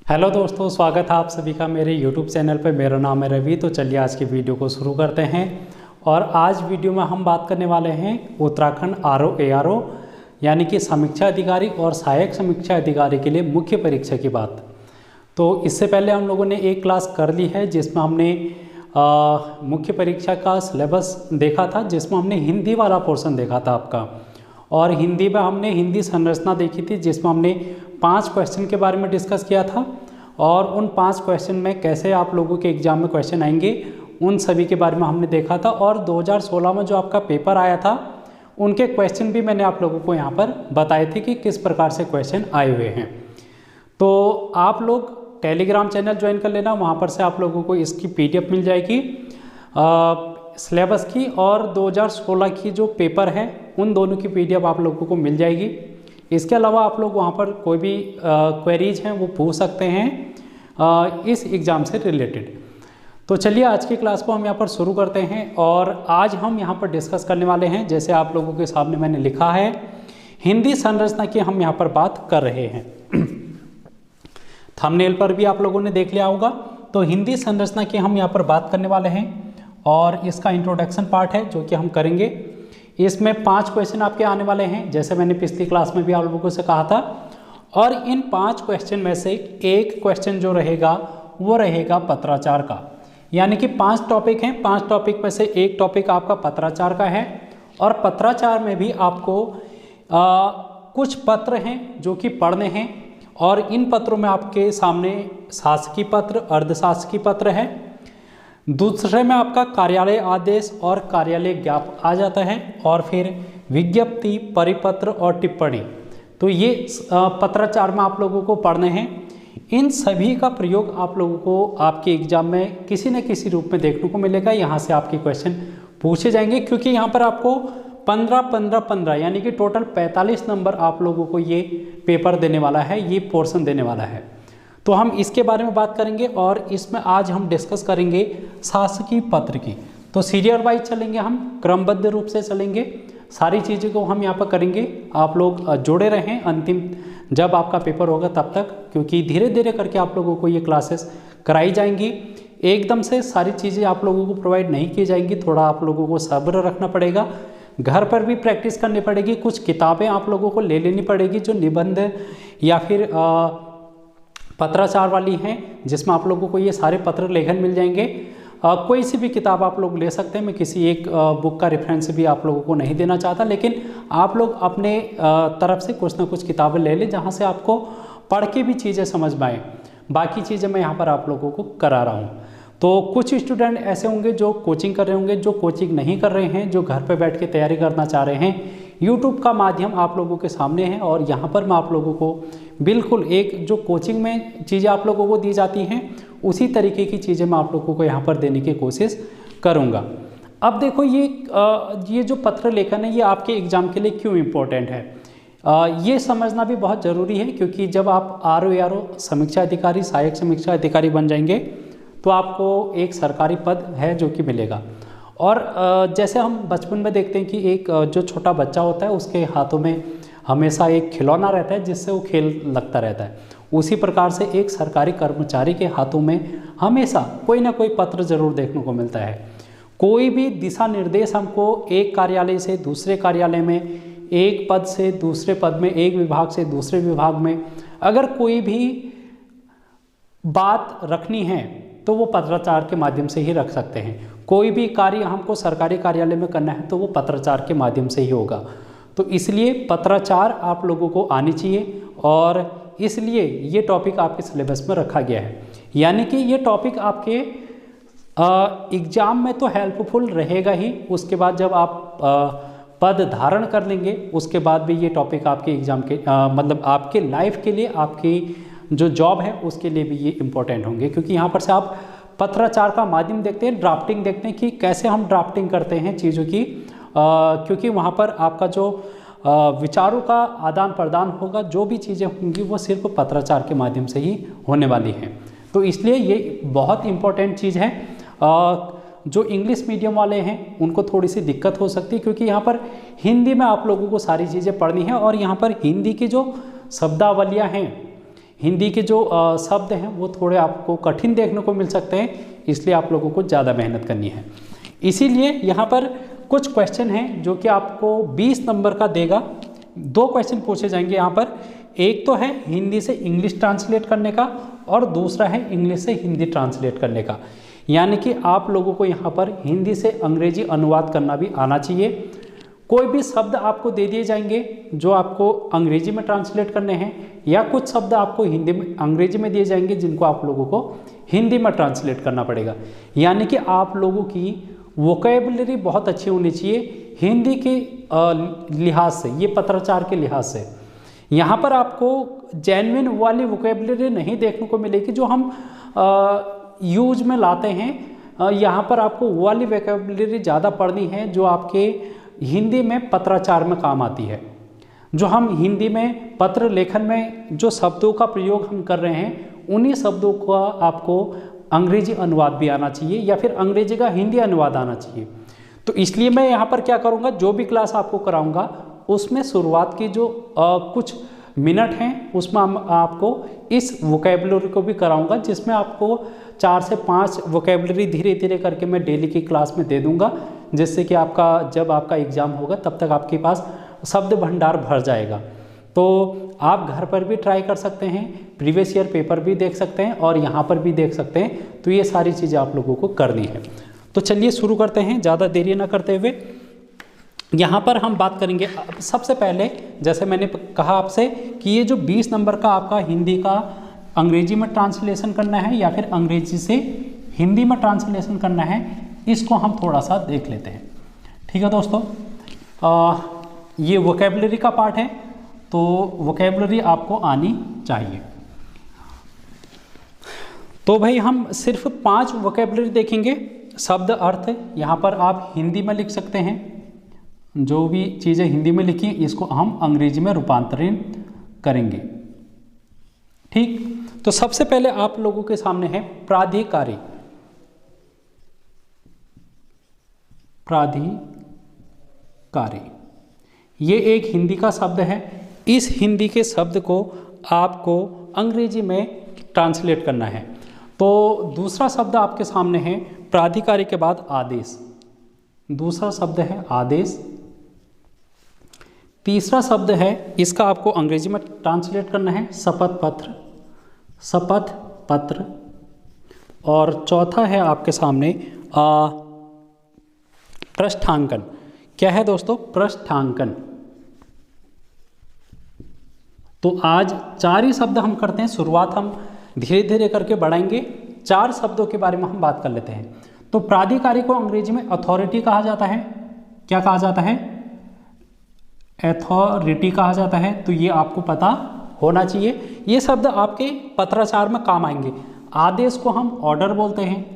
Hello दोस्तों, स्वागत है आप सभी का मेरे YouTube चैनल पर। मेरा नाम है रवि। तो चलिए आज की वीडियो को शुरू करते हैं। और आज वीडियो में हम बात करने वाले हैं उत्तराखंड ARO यानी कि समीक्षा अधिकारी और सहायक समीक्षा अधिकारी के लिए मुख्य परीक्षा की बात। तो इससे पहले हम लोगों ने एक क्लास कर ली है जिसमें हमने मुख्य परीक्षा का सिलेबस देखा था, जिसमें हमने हिंदी वाला पोर्शन देखा था आपका। और हिंदी में हमने हिंदी संरचना देखी थी, जिसमें हमने 5 क्वेश्चन के बारे में डिस्कस किया था। और उन 5 क्वेश्चन में कैसे आप लोगों के एग्जाम में क्वेश्चन आएंगे उन सभी के बारे में हमने देखा था। और 2016 में जो आपका पेपर आया था उनके क्वेश्चन भी मैंने आप लोगों को यहाँ पर बताए थे कि किस प्रकार से क्वेश्चन आए हुए हैं। तो आप लोग टेलीग्राम चैनल ज्वाइन कर लेना, वहाँ पर से आप लोगों को इसकी PDF मिल जाएगी सिलेबस की, और 2016 की जो पेपर है उन दोनों की PDF आप लोगों को मिल जाएगी। इसके अलावा आप लोग वहाँ पर कोई भी क्वेरीज हैं वो पूछ सकते हैं इस एग्ज़ाम से रिलेटेड। तो चलिए आज की क्लास को हम यहाँ पर शुरू करते हैं। और आज हम यहाँ पर डिस्कस करने वाले हैं, जैसे आप लोगों के सामने मैंने लिखा है, हिंदी संरचना की हम यहाँ पर बात कर रहे हैं। थंबनेल पर भी आप लोगों ने देख लिया होगा। तो हिंदी संरचना की हम यहाँ पर बात करने वाले हैं और इसका इंट्रोडक्शन पार्ट है जो कि हम करेंगे। इसमें 5 क्वेश्चन आपके आने वाले हैं, जैसे मैंने पिछली क्लास में भी आप लोगों से कहा था। और इन 5 क्वेश्चन में से एक क्वेश्चन जो रहेगा वो रहेगा पत्राचार का, यानी कि 5 टॉपिक हैं। 5 टॉपिक में से एक टॉपिक आपका पत्राचार का है। और पत्राचार में भी आपको कुछ पत्र हैं जो कि पढ़ने हैं। और इन पत्रों में आपके सामने शासकीय पत्र, अर्धशासकीय पत्र है। दूसरे में आपका कार्यालय आदेश और कार्यालय ज्ञापन आ जाता है। और फिर विज्ञप्ति, परिपत्र और टिप्पणी। तो ये पत्राचार में आप लोगों को पढ़ने हैं। इन सभी का प्रयोग आप लोगों को आपके एग्जाम में किसी न किसी रूप में देखने को मिलेगा। यहाँ से आपके क्वेश्चन पूछे जाएंगे, क्योंकि यहाँ पर आपको 15 यानी कि टोटल 45 नंबर आप लोगों को ये पेपर देने वाला है, ये पोर्शन देने वाला है। तो हम इसके बारे में बात करेंगे। और इसमें आज हम डिस्कस करेंगे शासकीय पत्र की। तो सीरियल वाइज चलेंगे, हम क्रमबद्ध रूप से चलेंगे, सारी चीज़ों को हम यहाँ पर करेंगे। आप लोग जुड़े रहें अंतिम जब आपका पेपर होगा तब तक, क्योंकि धीरे धीरे करके आप लोगों को ये क्लासेस कराई जाएंगी। एकदम से सारी चीज़ें आप लोगों को प्रोवाइड नहीं की जाएंगी, थोड़ा आप लोगों को सब्र रखना पड़ेगा। घर पर भी प्रैक्टिस करनी पड़ेगी। कुछ किताबें आप लोगों को ले लेनी पड़ेगी जो निबंध या फिर पत्राचार वाली हैं, जिसमें आप लोगों को ये सारे पत्र लेखन मिल जाएंगे। कोई सी भी किताब आप लोग ले सकते हैं। मैं किसी एक बुक का रेफरेंस भी आप लोगों को नहीं देना चाहता, लेकिन आप लोग अपने तरफ से कुछ ना कुछ किताबें ले लें जहाँ से आपको पढ़ के भी चीज़ें समझ में आए। बाकी चीज़ें मैं यहाँ पर आप लोगों को करा रहा हूँ। तो कुछ स्टूडेंट ऐसे होंगे जो कोचिंग कर रहे होंगे, जो कोचिंग नहीं कर रहे हैं, जो घर पर बैठ के तैयारी करना चाह रहे हैं। YouTube का माध्यम आप लोगों के सामने है और यहाँ पर मैं आप लोगों को बिल्कुल एक जो कोचिंग में चीज़ें आप लोगों को दी जाती हैं उसी तरीके की चीज़ें मैं आप लोगों को यहाँ पर देने की कोशिश करूँगा। अब देखो ये जो पत्र लेखन है ये आपके एग्ज़ाम के लिए क्यों इम्पोर्टेंट है, ये समझना भी बहुत ज़रूरी है। क्योंकि जब आप ARO समीक्षा अधिकारी, सहायक समीक्षा अधिकारी बन जाएंगे तो आपको एक सरकारी पद है जो कि मिलेगा। और जैसे हम बचपन में देखते हैं कि एक जो छोटा बच्चा होता है उसके हाथों में हमेशा एक खिलौना रहता है जिससे वो खेल लगता रहता है, उसी प्रकार से एक सरकारी कर्मचारी के हाथों में हमेशा कोई ना कोई पत्र जरूर देखने को मिलता है। कोई भी दिशा निर्देश हमको एक कार्यालय से दूसरे कार्यालय में, एक पद से दूसरे पद में, एक विभाग से दूसरे विभाग में अगर कोई भी बात रखनी है तो वो पत्राचार के माध्यम से ही रख सकते हैं। कोई भी कार्य हमको सरकारी कार्यालय में करना है तो वो पत्राचार के माध्यम से ही होगा। तो इसलिए पत्राचार आप लोगों को आनी चाहिए और इसलिए ये टॉपिक आपके सिलेबस में रखा गया है। यानी कि ये टॉपिक आपके एग्ज़ाम में तो हेल्पफुल रहेगा ही। उसके बाद जब आप पद धारण कर लेंगे उसके बाद भी ये टॉपिक आपके एग्ज़ाम के मतलब आपके लाइफ के लिए, आपकी जो जॉब है उसके लिए भी ये इम्पोर्टेंट होंगे। क्योंकि यहाँ पर से आप पत्राचार का माध्यम देखते हैं, ड्राफ्टिंग देखते हैं कि कैसे हम ड्राफ्टिंग करते हैं चीज़ों की, क्योंकि वहाँ पर आपका जो विचारों का आदान प्रदान होगा, जो भी चीज़ें होंगी वो सिर्फ पत्राचार के माध्यम से ही होने वाली हैं। तो इसलिए ये बहुत इम्पोर्टेंट चीज़ है। जो इंग्लिश मीडियम वाले हैं उनको थोड़ी सी दिक्कत हो सकती है, क्योंकि यहाँ पर हिंदी में आप लोगों को सारी चीज़ें पढ़नी है। और यहाँ पर हिंदी की जो शब्दावलियाँ हैं हिंदी के जो शब्द हैं वो थोड़े आपको कठिन देखने को मिल सकते हैं, इसलिए आप लोगों को ज़्यादा मेहनत करनी है। इसीलिए यहाँ पर कुछ क्वेश्चन हैं जो कि आपको 20 नंबर का देगा। 2 क्वेश्चन पूछे जाएंगे यहाँ पर, एक तो है हिंदी से इंग्लिश ट्रांसलेट करने का और दूसरा है इंग्लिश से हिंदी ट्रांसलेट करने का। यानी कि आप लोगों को यहाँ पर हिंदी से अंग्रेजी अनुवाद करना भी आना चाहिए। कोई भी शब्द आपको दे दिए जाएंगे जो आपको अंग्रेजी में ट्रांसलेट करने हैं, या कुछ शब्द आपको हिंदी में अंग्रेजी में दिए जाएंगे जिनको आप लोगों को हिंदी में ट्रांसलेट करना पड़ेगा। यानी कि आप लोगों की वोकैबुलरी बहुत अच्छी होनी चाहिए हिंदी के लिहाज से, ये पत्राचार के लिहाज से। यहाँ पर आपको जेन्युइन वाली वोकैबुलरी नहीं देखने को मिलेगी जो हम यूज में लाते हैं। यहाँ पर आपको वो वाली वोकैबुलरी ज़्यादा पढ़नी है जो आपके हिंदी में पत्राचार में काम आती है। जो हम हिंदी में पत्र लेखन में जो शब्दों का प्रयोग हम कर रहे हैं, उन्हीं शब्दों का आपको अंग्रेजी अनुवाद भी आना चाहिए या फिर अंग्रेजी का हिंदी अनुवाद आना चाहिए। तो इसलिए मैं यहाँ पर क्या करूँगा, जो भी क्लास आपको कराऊँगा उसमें शुरुआत की जो कुछ मिनट हैं उसमें आपको इस वोकैबुलरी को भी कराऊंगा, जिसमें आपको 4 से 5 वोकैबुलरी धीरे धीरे करके मैं डेली की क्लास में दे दूंगा, जिससे कि आपका जब आपका एग्ज़ाम होगा तब तक आपके पास शब्द भंडार भर जाएगा। तो आप घर पर भी ट्राई कर सकते हैं, प्रीवियस ईयर पेपर भी देख सकते हैं और यहाँ पर भी देख सकते हैं। तो ये सारी चीज़ें आप लोगों को करनी है। तो चलिए शुरू करते हैं, ज़्यादा देरी ना करते हुए। यहाँ पर हम बात करेंगे सबसे पहले, जैसे मैंने कहा आपसे कि ये जो 20 नंबर का आपका हिंदी का अंग्रेजी में ट्रांसलेशन करना है या फिर अंग्रेजी से हिंदी में ट्रांसलेशन करना है, इसको हम थोड़ा सा देख लेते हैं। ठीक है दोस्तों, ये वोकैबुलरी का पार्ट है, तो वोकैबुलरी आपको आनी चाहिए। तो भाई हम सिर्फ 5 वोकैबुलरी देखेंगे। शब्द अर्थ यहाँ पर आप हिंदी में लिख सकते हैं, जो भी चीज़ें हिंदी में लिखी इसको हम अंग्रेजी में रूपांतरित करेंगे। ठीक, तो सबसे पहले आप लोगों के सामने है प्राधिकारी। प्राधिकारी ये एक हिंदी का शब्द है। इस हिंदी के शब्द को आपको अंग्रेजी में ट्रांसलेट करना है। तो दूसरा शब्द आपके सामने है प्राधिकारी के बाद आदेश। दूसरा शब्द है आदेश। तीसरा शब्द है, इसका आपको अंग्रेजी में ट्रांसलेट करना है शपथ पत्र। शपथ पत्र। और चौथा है आपके सामने पृष्ठांकन। क्या है दोस्तों? पृष्ठांकन। तो आज 4 ही शब्द हम करते हैं, शुरुआत हम धीरे धीरे करके बढ़ाएंगे। 4 शब्दों के बारे में हम बात कर लेते हैं। तो प्राधिकारी को अंग्रेजी में अथॉरिटी कहा जाता है। क्या कहा जाता है? अथॉरिटी कहा जाता है। तो ये आपको पता होना चाहिए। ये शब्द आपके पत्राचार में काम आएंगे। आदेश को हम ऑर्डर बोलते हैं।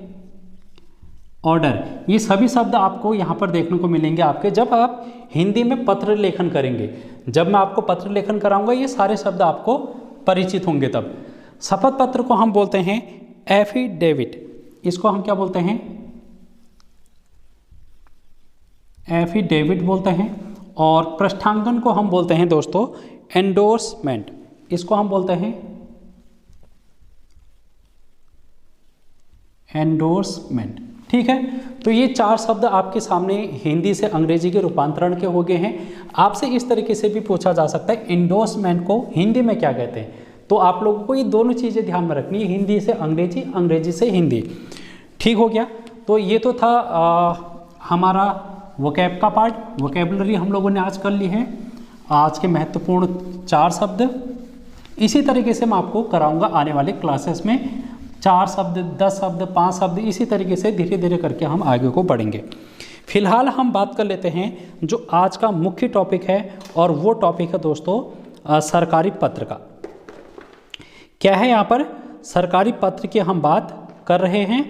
ऑर्डर, ये सभी शब्द आपको यहाँ पर देखने को मिलेंगे आपके जब आप हिंदी में पत्र लेखन करेंगे। जब मैं आपको पत्र लेखन कराऊंगा ये सारे शब्द आपको परिचित होंगे तब। शपथ पत्र को हम बोलते हैं एफिडेविट। इसको हम क्या बोलते हैं? एफिडेविट बोलते हैं। और पृष्ठांकन को हम बोलते हैं दोस्तों एंडोर्समेंट। इसको हम बोलते हैं एंडोर्समेंट। ठीक है, तो ये 4 शब्द आपके सामने हिंदी से अंग्रेजी के रूपांतरण के हो गए हैं। आपसे इस तरीके से भी पूछा जा सकता है एंडोर्समेंट को हिंदी में क्या कहते हैं। तो आप लोगों को ये दोनों चीज़ें ध्यान में रखनी है, हिंदी से अंग्रेजी, अंग्रेजी से हिंदी। ठीक हो गया। तो ये तो था हमारा वोकैब का पार्ट। वोकैबुलरी हम लोगों ने आज कर ली है, आज के महत्वपूर्ण 4 शब्द। इसी तरीके से मैं आपको कराऊंगा आने वाले क्लासेस में 4 शब्द, 10 शब्द, 5 शब्द, इसी तरीके से धीरे धीरे करके हम आगे को बढ़ेंगे। फिलहाल हम बात कर लेते हैं जो आज का मुख्य टॉपिक है, और वो टॉपिक है दोस्तों सरकारी पत्र का। क्या है यहाँ पर? सरकारी पत्र की हम बात कर रहे हैं,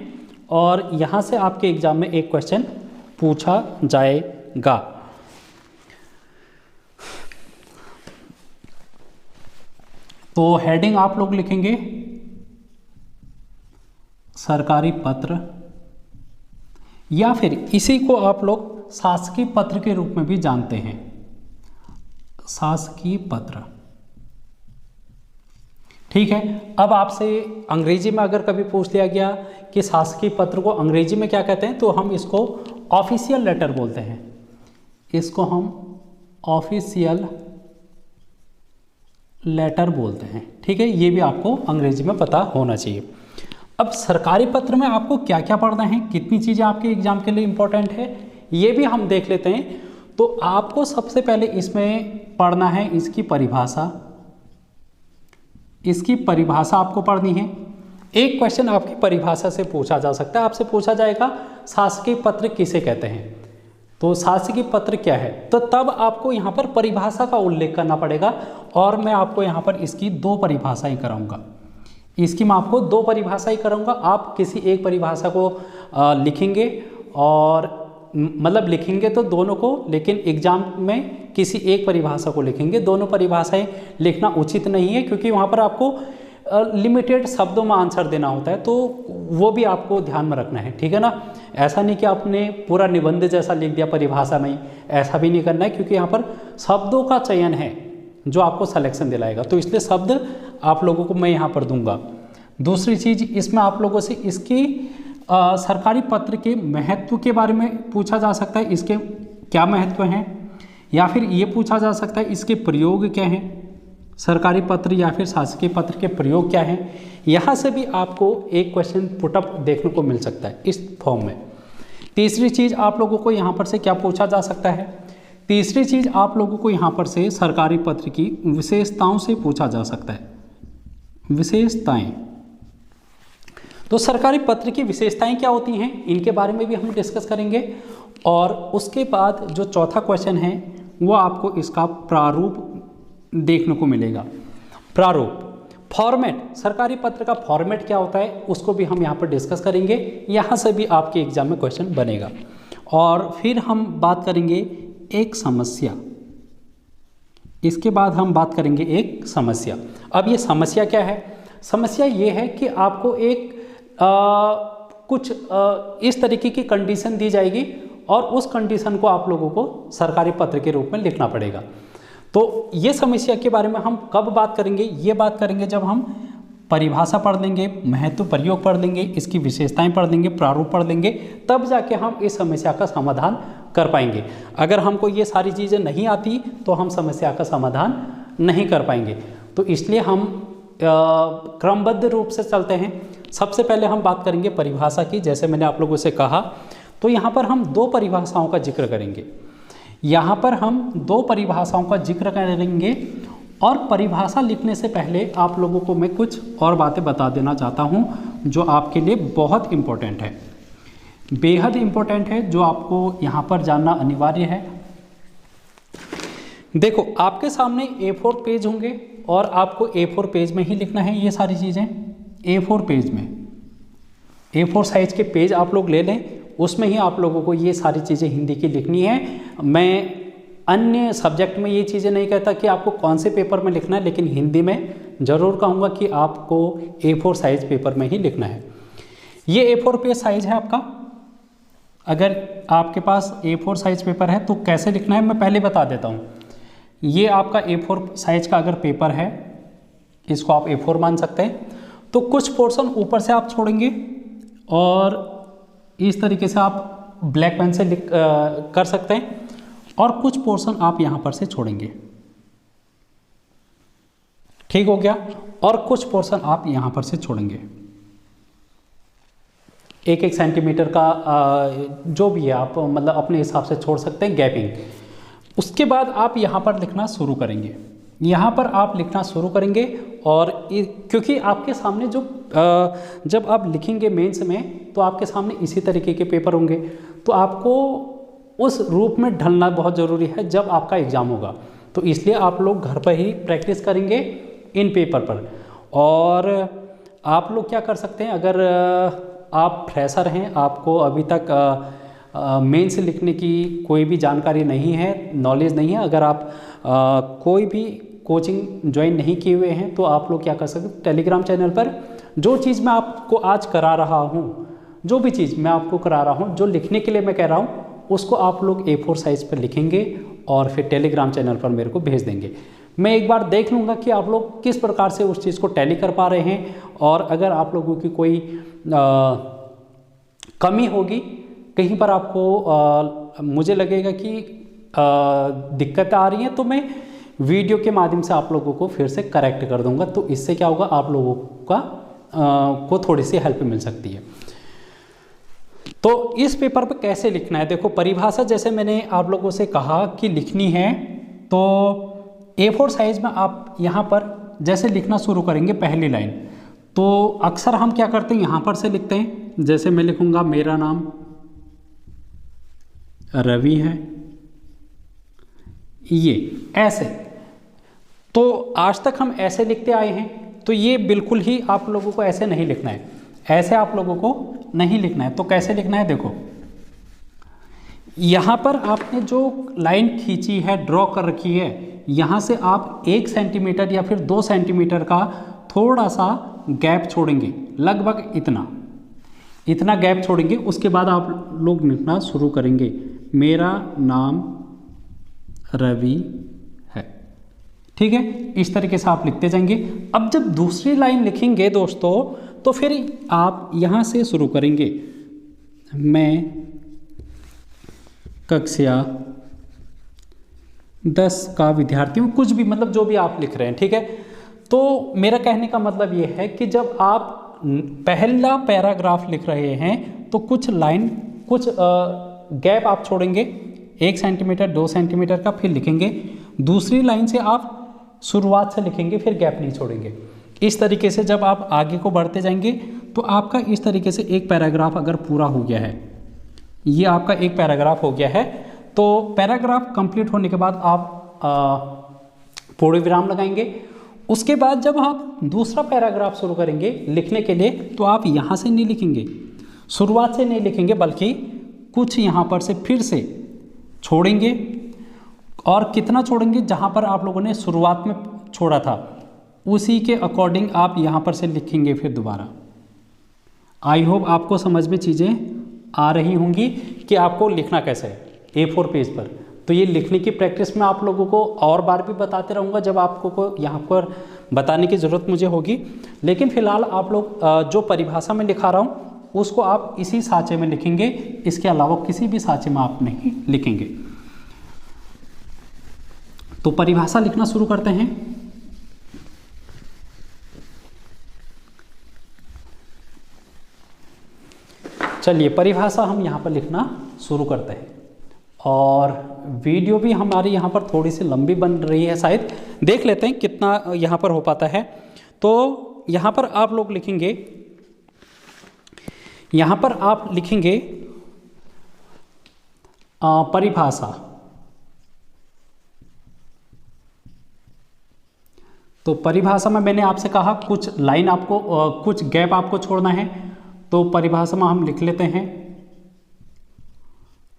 और यहाँ से आपके एग्जाम में एक क्वेश्चन पूछा जाएगा। तो हेडिंग आप लोग लिखेंगे सरकारी पत्र, या फिर इसी को आप लोग शासकीय पत्र के रूप में भी जानते हैं, शासकीय पत्र। ठीक है। अब आपसे अंग्रेजी में अगर कभी पूछ लिया गया कि शासकीय पत्र को अंग्रेजी में क्या कहते हैं, तो हम इसको ऑफिशियल लेटर बोलते हैं। इसको हम ऑफिशियल लेटर बोलते हैं। ठीक है, ये भी आपको अंग्रेजी में पता होना चाहिए। अब सरकारी पत्र में आपको क्या क्या पढ़ना है, कितनी चीज़ें आपके एग्जाम के लिए इंपॉर्टेंट है, ये भी हम देख लेते हैं। तो आपको सबसे पहले इसमें पढ़ना है इसकी परिभाषा। इसकी परिभाषा आपको पढ़नी है। एक क्वेश्चन आपकी परिभाषा से पूछा जा सकता है। आपसे पूछा जाएगा शासकीय पत्र किसे कहते हैं, तो शासकीय पत्र क्या है, तो तब आपको यहाँ पर परिभाषा का उल्लेख करना पड़ेगा। और मैं आपको यहाँ पर इसकी 2 परिभाषाएं कराऊंगा। इसकी मैं आपको 2 परिभाषाएं कराऊंगा। आप किसी एक परिभाषा को लिखेंगे, और मतलब लिखेंगे तो दोनों को, लेकिन एग्जाम में किसी एक परिभाषा को लिखेंगे। दोनों परिभाषाएं लिखना उचित नहीं है, क्योंकि वहाँ पर आपको लिमिटेड शब्दों में आंसर देना होता है, तो वो भी आपको ध्यान में रखना है। ठीक है ना, ऐसा नहीं कि आपने पूरा निबंध जैसा लिख दिया परिभाषा में, ऐसा भी नहीं करना है, क्योंकि यहाँ पर शब्दों का चयन है जो आपको सिलेक्शन दिलाएगा। तो इसलिए शब्द आप लोगों को मैं यहाँ पर दूंगा। दूसरी चीज़, इसमें आप लोगों से इसकी सरकारी पत्र के महत्व के बारे में पूछा जा सकता है, इसके क्या महत्व हैं, या फिर ये पूछा जा सकता है इसके प्रयोग क्या हैं, सरकारी पत्र या फिर शासकीय पत्र के प्रयोग क्या हैं। यहाँ से भी आपको एक क्वेश्चन पुटअप देखने को मिल सकता है इस फॉर्म में। तीसरी चीज़ आप लोगों को यहाँ पर से क्या पूछा जा सकता है, तीसरी चीज़ आप लोगों को यहाँ पर से सरकारी पत्र की विशेषताओं से पूछा जा सकता है। विशेषताएं, तो सरकारी पत्र की विशेषताएं क्या होती हैं, इनके बारे में भी हम डिस्कस करेंगे। और उसके बाद जो चौथा क्वेश्चन है वो आपको इसका प्रारूप देखने को मिलेगा। प्रारूप, फॉर्मेट, सरकारी पत्र का फॉर्मेट क्या होता है उसको भी हम यहाँ पर डिस्कस करेंगे। यहाँ से भी आपके एग्जाम में क्वेश्चन बनेगा। और फिर हम बात करेंगे एक समस्या। इसके बाद हम बात करेंगे एक समस्या। अब ये समस्या क्या है, समस्या ये है कि आपको एक कुछ इस तरीके की कंडीशन दी जाएगी, और उस कंडीशन को आप लोगों को सरकारी पत्र के रूप में लिखना पड़ेगा। तो ये समस्या के बारे में हम कब बात करेंगे, ये बात करेंगे जब हम परिभाषा पढ़ लेंगे, महत्व प्रयोग पढ़ लेंगे, इसकी विशेषताएं पढ़ लेंगे, प्रारूप पढ़ लेंगे, तब जाके हम इस समस्या का समाधान कर पाएंगे। अगर हमको ये सारी चीज़ें नहीं आती तो हम समस्या का समाधान नहीं कर पाएंगे। तो इसलिए हम क्रमबद्ध रूप से चलते हैं। सबसे पहले हम बात करेंगे परिभाषा की, जैसे मैंने आप लोगों से कहा। तो यहाँ पर हम 2 परिभाषाओं का जिक्र करेंगे। यहाँ पर हम 2 परिभाषाओं का जिक्र करेंगे, और परिभाषा लिखने से पहले आप लोगों को मैं कुछ और बातें बता देना चाहता हूँ जो आपके लिए बहुत इम्पोर्टेंट है, बेहद इम्पोर्टेंट है, जो आपको यहाँ पर जानना अनिवार्य है। देखो, आपके सामने A4 पेज होंगे, और आपको A4 पेज में ही लिखना है ये सारी चीज़ें। A4 पेज में, A4 साइज के पेज आप लोग ले लें, उसमें ही आप लोगों को ये सारी चीज़ें हिंदी की लिखनी है। मैं अन्य सब्जेक्ट में ये चीज़ें नहीं कहता कि आपको कौन से पेपर में लिखना है, लेकिन हिंदी में ज़रूर कहूँगा कि आपको A4 साइज पेपर में ही लिखना है। ये A4 पेज साइज है आपका। अगर आपके पास A4 साइज पेपर है तो कैसे लिखना है मैं पहले बता देता हूँ। ये आपका A4 साइज का अगर पेपर है, इसको आप A4 मान सकते हैं। तो कुछ पोर्शन ऊपर से आप छोड़ेंगे, और इस तरीके से आप ब्लैक पेन से कर सकते हैं, और कुछ पोर्शन आप यहाँ पर से छोड़ेंगे। ठीक हो गया। और कुछ पोर्शन आप यहाँ पर से छोड़ेंगे, 1-1 सेंटीमीटर का जो भी है आप मतलब अपने हिसाब से छोड़ सकते हैं गैपिंग। उसके बाद आप यहाँ पर लिखना शुरू करेंगे। यहाँ पर आप लिखना शुरू करेंगे, और क्योंकि आपके सामने जो जब आप लिखेंगे मेंस में, तो आपके सामने इसी तरीके के पेपर होंगे, तो आपको उस रूप में ढलना बहुत ज़रूरी है जब आपका एग्ज़ाम होगा। तो इसलिए आप लोग घर पर ही प्रैक्टिस करेंगे इन पेपर पर। और आप लोग क्या कर सकते हैं, अगर आप फ्रेशर हैं, आपको अभी तक मेंस लिखने की कोई भी जानकारी नहीं है, नॉलेज नहीं है, अगर आप कोई भी कोचिंग ज्वाइन नहीं किए हुए हैं, तो आप लोग क्या कर सकते हैं, टेलीग्राम चैनल पर जो चीज़ मैं आपको आज करा रहा हूँ, जो भी चीज़ मैं आपको करा रहा हूँ, जो लिखने के लिए मैं कह रहा हूँ, उसको आप लोग A4 साइज़ पर लिखेंगे और फिर टेलीग्राम चैनल पर मेरे को भेज देंगे। मैं एक बार देख लूँगा कि आप लोग किस प्रकार से उस चीज़ को टैली कर पा रहे हैं, और अगर आप लोगों की कोई कमी होगी कहीं पर, आपको मुझे लगेगा कि दिक्कत आ रही है, तो मैं वीडियो के माध्यम से आप लोगों को फिर से करेक्ट कर दूंगा। तो इससे क्या होगा, आप लोगों का को थोड़ी सी हेल्प मिल सकती है। तो इस पेपर पर कैसे लिखना है, देखो परिभाषा जैसे मैंने आप लोगों से कहा कि लिखनी है, तो A4 साइज में आप यहाँ पर जैसे लिखना शुरू करेंगे पहली लाइन, तो अक्सर हम क्या करते हैं यहाँ पर से लिखते हैं। जैसे मैं लिखूंगा मेरा नाम रवि है, ये ऐसे, तो आज तक हम ऐसे लिखते आए हैं, तो ये बिल्कुल ही आप लोगों को ऐसे नहीं लिखना है, ऐसे आप लोगों को नहीं लिखना है। तो कैसे लिखना है, देखो यहाँ पर आपने जो लाइन खींची है, ड्रॉ कर रखी है, यहाँ से आप 1 सेंटीमीटर या फिर 2 सेंटीमीटर का थोड़ा सा गैप छोड़ेंगे, लगभग इतना गैप छोड़ेंगे। उसके बाद आप लोग लिखना शुरू करेंगे, मेरा नाम रवि है, ठीक है। इस तरीके से आप लिखते जाएंगे। अब जब दूसरी लाइन लिखेंगे दोस्तों, तो फिर आप यहाँ से शुरू करेंगे, मैं कक्षा 10 का विद्यार्थी हूँ, कुछ भी, मतलब जो भी आप लिख रहे हैं, ठीक है। तो मेरा कहने का मतलब ये है कि जब आप पहला पैराग्राफ लिख रहे हैं तो कुछ गैप आप छोड़ेंगे, 1 सेंटीमीटर 2 सेंटीमीटर का, फिर लिखेंगे। दूसरी लाइन से आप शुरुआत से लिखेंगे, फिर गैप नहीं छोड़ेंगे। इस तरीके से जब आप आगे को बढ़ते जाएंगे तो आपका इस तरीके से एक पैराग्राफ अगर पूरा हो गया है, ये आपका एक पैराग्राफ हो गया है, तो पैराग्राफ कंप्लीट होने के बाद आप पूर्ण विराम लगाएंगे। उसके बाद जब आप दूसरा पैराग्राफ शुरू करेंगे लिखने के लिए, तो आप यहाँ से नहीं लिखेंगे, शुरुआत से नहीं लिखेंगे, बल्कि कुछ यहाँ पर से फिर से छोड़ेंगे। और कितना छोड़ेंगे, जहाँ पर आप लोगों ने शुरुआत में छोड़ा था उसी के अकॉर्डिंग आप यहाँ पर से लिखेंगे फिर दोबारा। आई होप आपको समझ में चीज़ें आ रही होंगी कि आपको लिखना कैसे है A4 पेज पर। तो ये लिखने की प्रैक्टिस में आप लोगों को और बार भी बताते रहूँगा जब आपको को यहाँ पर बताने की ज़रूरत मुझे होगी। लेकिन फ़िलहाल आप लोग जो परिभाषा में लिखा रहा हूँ उसको आप इसी साँचे में लिखेंगे, इसके अलावा किसी भी साँचे में आप नहीं लिखेंगे। तो परिभाषा लिखना शुरू करते हैं। चलिए परिभाषा हम यहाँ पर लिखना शुरू करते हैं। और वीडियो भी हमारी यहाँ पर थोड़ी सी लंबी बन रही है, शायद देख लेते हैं कितना यहाँ पर हो पाता है। तो यहाँ पर आप लोग लिखेंगे, यहाँ पर आप लिखेंगे परिभाषा। तो परिभाषा में मैंने आपसे कहा कुछ लाइन आपको कुछ गैप आपको छोड़ना है। तो परिभाषा में हम लिख लेते हैं,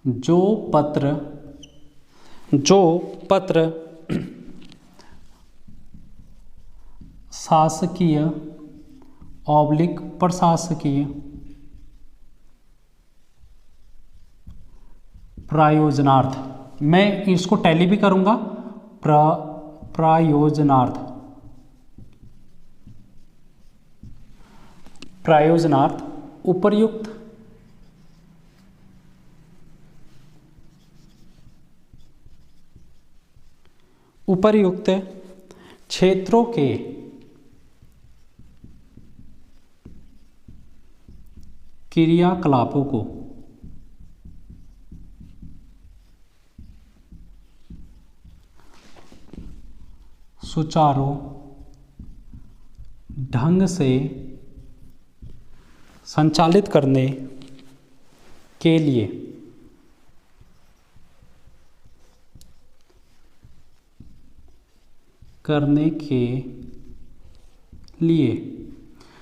जो पत्र शासकीय / प्रशासकीय प्रयोजनार्थ, मैं इसको टैली भी करूंगा, प्रयोजनार्थ उपर्युक्त क्षेत्रों के क्रियाकलापों को सुचारू ढंग से संचालित करने के लिए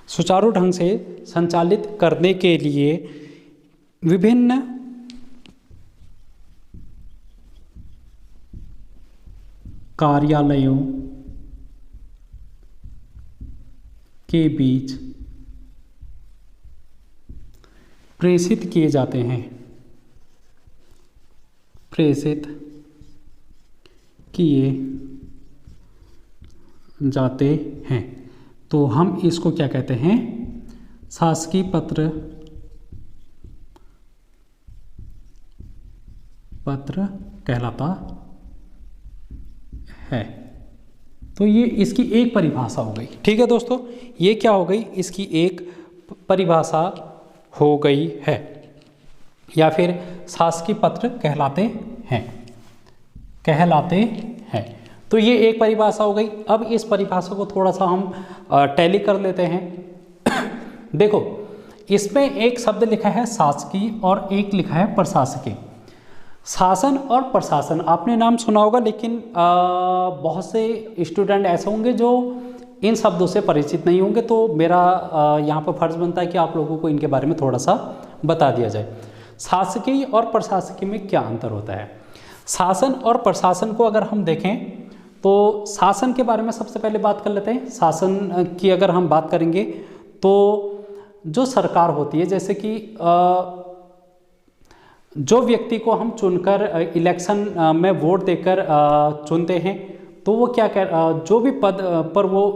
सुचारू ढंग से संचालित करने के लिए विभिन्न कार्यालयों के बीच प्रेषित किए जाते हैं, प्रेषित किए जाते हैं। तो हम इसको क्या कहते हैं, शासकीय पत्र कहलाता है। तो ये इसकी एक परिभाषा हो गई। ठीक है दोस्तों, ये क्या हो गई, इसकी एक परिभाषा हो गई है, या फिर शासकीय पत्र कहलाते हैं। तो ये एक परिभाषा हो गई। अब इस परिभाषा को थोड़ा सा हम टैली कर लेते हैं। देखो, इसमें एक शब्द लिखा है शासकीय और एक लिखा है प्रशासकीय। शासन और प्रशासन आपने नाम सुना होगा, लेकिन बहुत से स्टूडेंट ऐसे होंगे जो इन शब्दों से परिचित नहीं होंगे। तो मेरा यहाँ पर फर्ज बनता है कि आप लोगों को इनके बारे में थोड़ा सा बता दिया जाए। शासकीय और प्रशासकीय में क्या अंतर होता है। शासन और प्रशासन को अगर हम देखें तो शासन के बारे में सबसे पहले बात कर लेते हैं। शासन की अगर हम बात करेंगे तो जो सरकार होती है, जैसे कि जो व्यक्ति को हम चुनकर इलेक्शन में वोट देकर चुनते हैं, तो वो क्या जो भी पद पर वो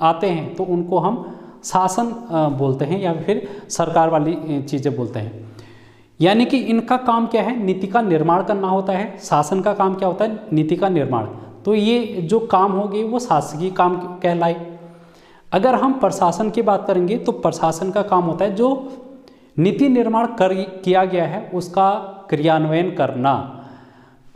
आते हैं तो उनको हम शासन बोलते हैं, या फिर सरकार वाली चीज़ें बोलते हैं। यानी कि इनका काम क्या है, नीति का निर्माण करना होता है। शासन का काम क्या होता है, नीति का निर्माण। तो ये जो काम होगी वो शासकीय काम कहलाए। अगर हम प्रशासन की बात करेंगे तो प्रशासन का काम होता है जो नीति निर्माण किया गया है उसका क्रियान्वयन करना।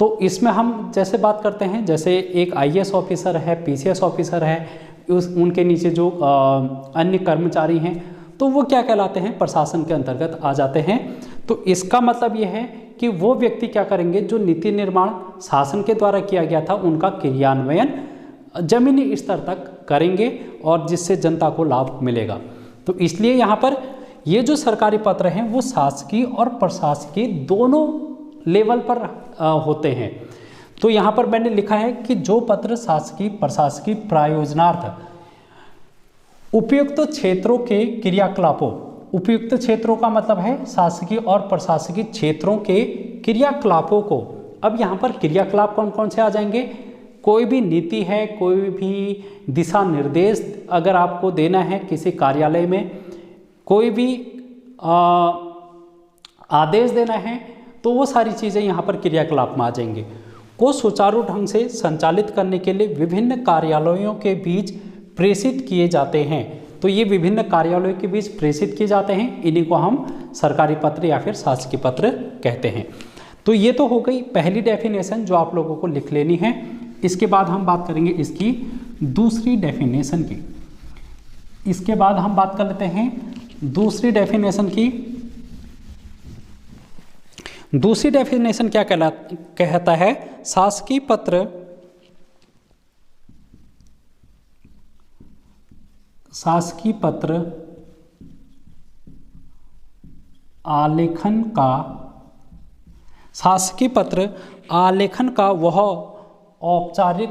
तो इसमें हम जैसे बात करते हैं, जैसे एक IAS ऑफिसर है, PCS ऑफिसर है, उनके नीचे जो अन्य कर्मचारी हैं, तो वो क्या कहलाते हैं, प्रशासन के अंतर्गत आ जाते हैं। तो इसका मतलब ये है कि वो व्यक्ति क्या करेंगे, जो नीति निर्माण शासन के द्वारा किया गया था उनका क्रियान्वयन जमीनी स्तर तक करेंगे और जिससे जनता को लाभ मिलेगा। तो इसलिए यहाँ पर ये जो सरकारी पत्र हैं वो शासकीय और प्रशासकीय दोनों लेवल पर होते हैं। तो यहाँ पर मैंने लिखा है कि जो पत्र शासकीय प्रशासकीय प्रायोजनार्थ उपयुक्त क्षेत्रों के क्रियाकलापों, उपयुक्त क्षेत्रों का मतलब है शासकीय और प्रशासकीय क्षेत्रों के क्रियाकलापों को। अब यहाँ पर क्रियाकलाप कौन कौन से आ जाएंगे, कोई भी नीति है, कोई भी दिशा निर्देश अगर आपको देना है किसी कार्यालय में, कोई भी आदेश देना है, तो वो सारी चीज़ें यहाँ पर क्रियाकलाप में आ जाएंगे। को सुचारू ढंग से संचालित करने के लिए विभिन्न कार्यालयों के बीच प्रेषित किए जाते हैं। तो ये विभिन्न कार्यालयों के बीच प्रेषित किए जाते हैं, इन्हीं को हम सरकारी पत्र या फिर शासकीय पत्र कहते हैं। तो ये तो हो गई पहली डेफिनेशन जो आप लोगों को लिख लेनी है। इसके बाद हम बात करेंगे इसकी दूसरी डेफिनेशन की। इसके बाद हम बात कर लेते हैं दूसरी डेफिनेशन की। दूसरी डेफिनेशन क्या कहता है, शासकीय पत्र आलेखन का, शासकीय पत्र आलेखन का वह औपचारिक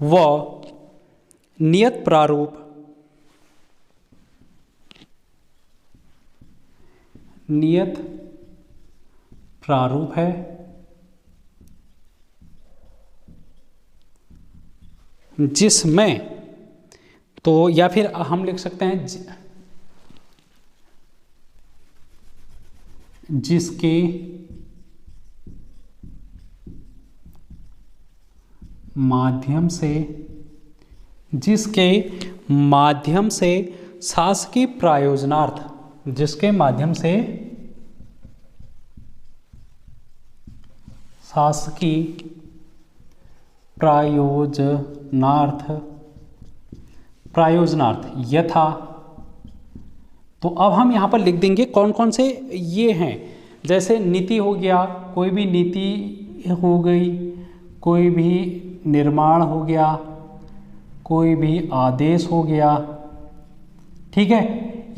व नियत प्रारूप है जिसमें, तो या फिर हम लिख सकते हैं जिसके माध्यम से शासकीय प्रायोजनार्थ, जिसके माध्यम से शासकीय प्रायोजनार्थ यथा। तो अब हम यहाँ पर लिख देंगे कौन कौन से ये हैं, जैसे नीति हो गया, कोई भी नीति हो गई, कोई भी निर्माण हो गया, कोई भी आदेश हो गया। ठीक है,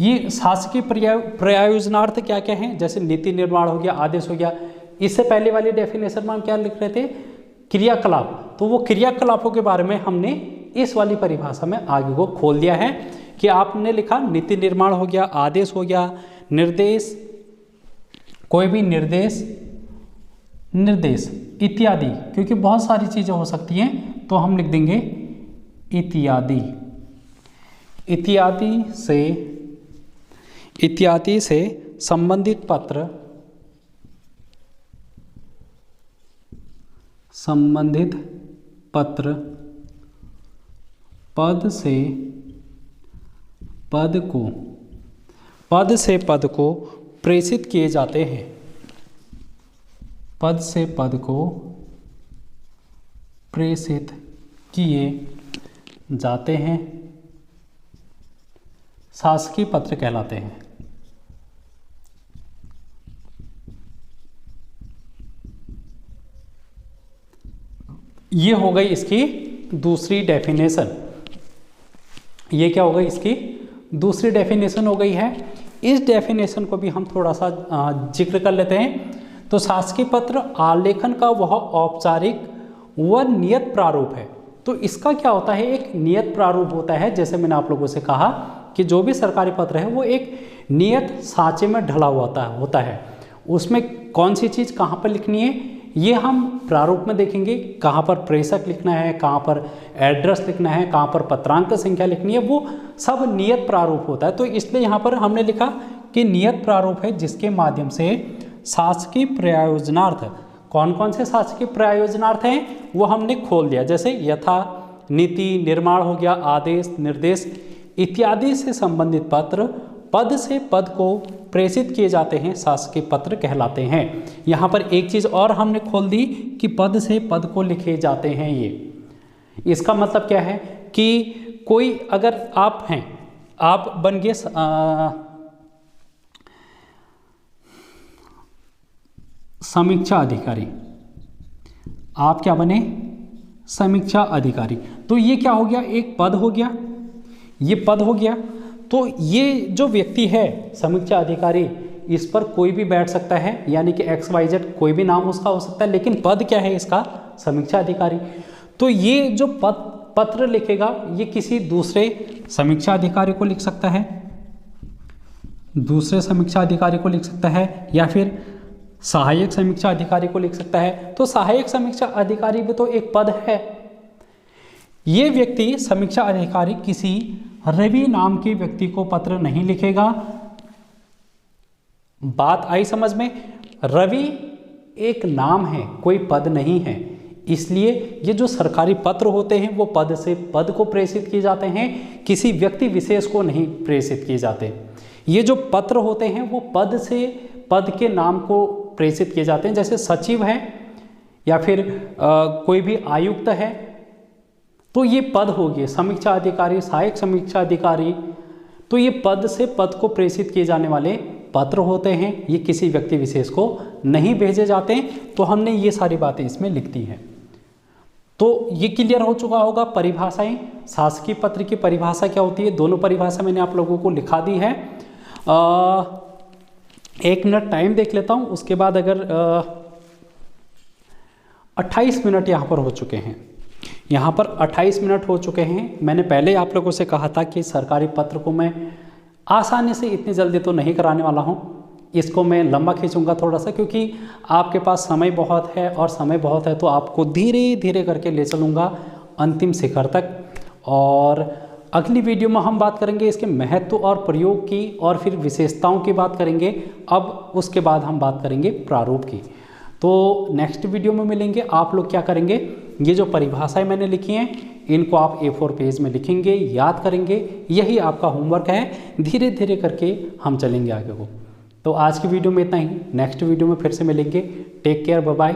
ये शासकीय प्रायोजनार्थ क्या क्या हैं, जैसे नीति निर्माण हो गया, आदेश हो गया। इससे पहले वाली डेफिनेशन में हम क्या लिख रहे थे, क्रियाकलाप। तो वो क्रियाकलापों के बारे में हमने इस वाली परिभाषा में आगे को खोल दिया है कि आपने लिखा नीति निर्माण हो गया, आदेश हो गया, निर्देश, कोई भी निर्देश इत्यादि, क्योंकि बहुत सारी चीज़ें हो सकती हैं तो हम लिख देंगे इत्यादि। इत्यादि से संबंधित पत्र, पद से पद को प्रेषित किए जाते हैं। पद से पद को प्रेषित किए जाते हैं, शासकीय पत्र कहलाते हैं। ये हो गई इसकी दूसरी डेफिनेशन। ये क्या हो गई, इसकी दूसरी डेफिनेशन हो गई है। इस डेफिनेशन को भी हम थोड़ा सा जिक्र कर लेते हैं। तो शासकीय पत्र आलेखन का वह औपचारिक व नियत प्रारूप है। तो इसका क्या होता है, एक नियत प्रारूप होता है। जैसे मैंने आप लोगों से कहा कि जो भी सरकारी पत्र है वो एक नियत साँचे में ढला हुआ होता है। उसमें कौन सी चीज़ कहाँ पर लिखनी है ये हम प्रारूप में देखेंगे। कहाँ पर प्रेषक लिखना है, कहाँ पर एड्रेस लिखना है, कहाँ पर पत्रांक संख्या लिखनी है, वो सब नियत प्रारूप होता है। तो इसलिए यहाँ पर हमने लिखा कि नियत प्रारूप है जिसके माध्यम से शासकीय प्रयोजनार्थ, कौन कौन से शासकीय प्रयोजनार्थ हैं वो हमने खोल दिया। जैसे यथा, नीति, निर्माण हो गया, आदेश, निर्देश इत्यादि से संबंधित पत्र पद से पद को प्रेषित किए जाते हैं, शासकीय पत्र कहलाते हैं। यहाँ पर एक चीज़ और हमने खोल दी कि पद से पद को लिखे जाते हैं। ये इसका मतलब क्या है कि कोई अगर आप हैं, आप बन गए समीक्षा अधिकारी, आप क्या बने, समीक्षा अधिकारी। तो ये क्या हो गया, एक पद हो गया, ये पद हो गया। तो ये जो व्यक्ति है समीक्षा अधिकारी, इस पर कोई भी बैठ सकता है, यानी कि XYZ कोई भी नाम उसका हो सकता है, लेकिन पद क्या है इसका, समीक्षा अधिकारी। तो ये जो पत्र लिखेगा ये किसी दूसरे समीक्षा अधिकारी को लिख सकता है, दूसरे समीक्षा अधिकारी को लिख सकता है, या फिर सहायक समीक्षा अधिकारी को लिख सकता है। तो सहायक समीक्षा अधिकारी भी तो एक पद है। ये व्यक्ति समीक्षा अधिकारी किसी रवि नाम के व्यक्ति को पत्र नहीं लिखेगा। बात आई समझ में? रवि एक नाम है, कोई पद नहीं है। इसलिए ये जो सरकारी पत्र होते हैं वो पद से पद को प्रेषित किए जाते हैं, किसी व्यक्ति विशेष को नहीं प्रेषित किए जाते। ये जो पत्र होते हैं वो पद से पद के नाम को प्रेषित किए जाते हैं। जैसे सचिव है या फिर कोई भी आयुक्त है, तो ये पद हो गए। समीक्षा अधिकारी, सहायक समीक्षा अधिकारी, तो ये पद से पद को प्रेषित किए जाने वाले पत्र होते हैं। ये किसी व्यक्ति विशेष को नहीं भेजे जाते हैं। तो हमने ये सारी बातें इसमें लिख दी हैं। तो ये क्लियर हो चुका होगा। परिभाषाएं, शासकीय पत्र की परिभाषा क्या होती है, दोनों परिभाषा मैंने आप लोगों को लिखा दी है। 1 मिनट टाइम देख लेता हूँ, उसके बाद अगर 28 मिनट यहाँ पर हो चुके हैं, यहाँ पर 28 मिनट हो चुके हैं। मैंने पहले आप लोगों से कहा था कि सरकारी पत्र को मैं आसानी से इतनी जल्दी तो नहीं कराने वाला हूँ, इसको मैं लंबा खींचूंगा थोड़ा सा, क्योंकि आपके पास समय बहुत है और समय बहुत है तो आपको धीरे धीरे करके ले चलूँगा अंतिम शिखर तक। और अगली वीडियो में हम बात करेंगे इसके महत्व और प्रयोग की, और फिर विशेषताओं की बात करेंगे। अब उसके बाद हम बात करेंगे प्रारूप की। तो नेक्स्ट वीडियो में मिलेंगे। आप लोग क्या करेंगे, ये जो परिभाषाएं मैंने लिखी हैं इनको आप A4 पेज में लिखेंगे, याद करेंगे। यही आपका होमवर्क है, धीरे धीरे करके हम चलेंगे आगे को। तो आज की वीडियो में इतना ही, नेक्स्ट वीडियो में फिर से मिलेंगे। Take care, bye bye.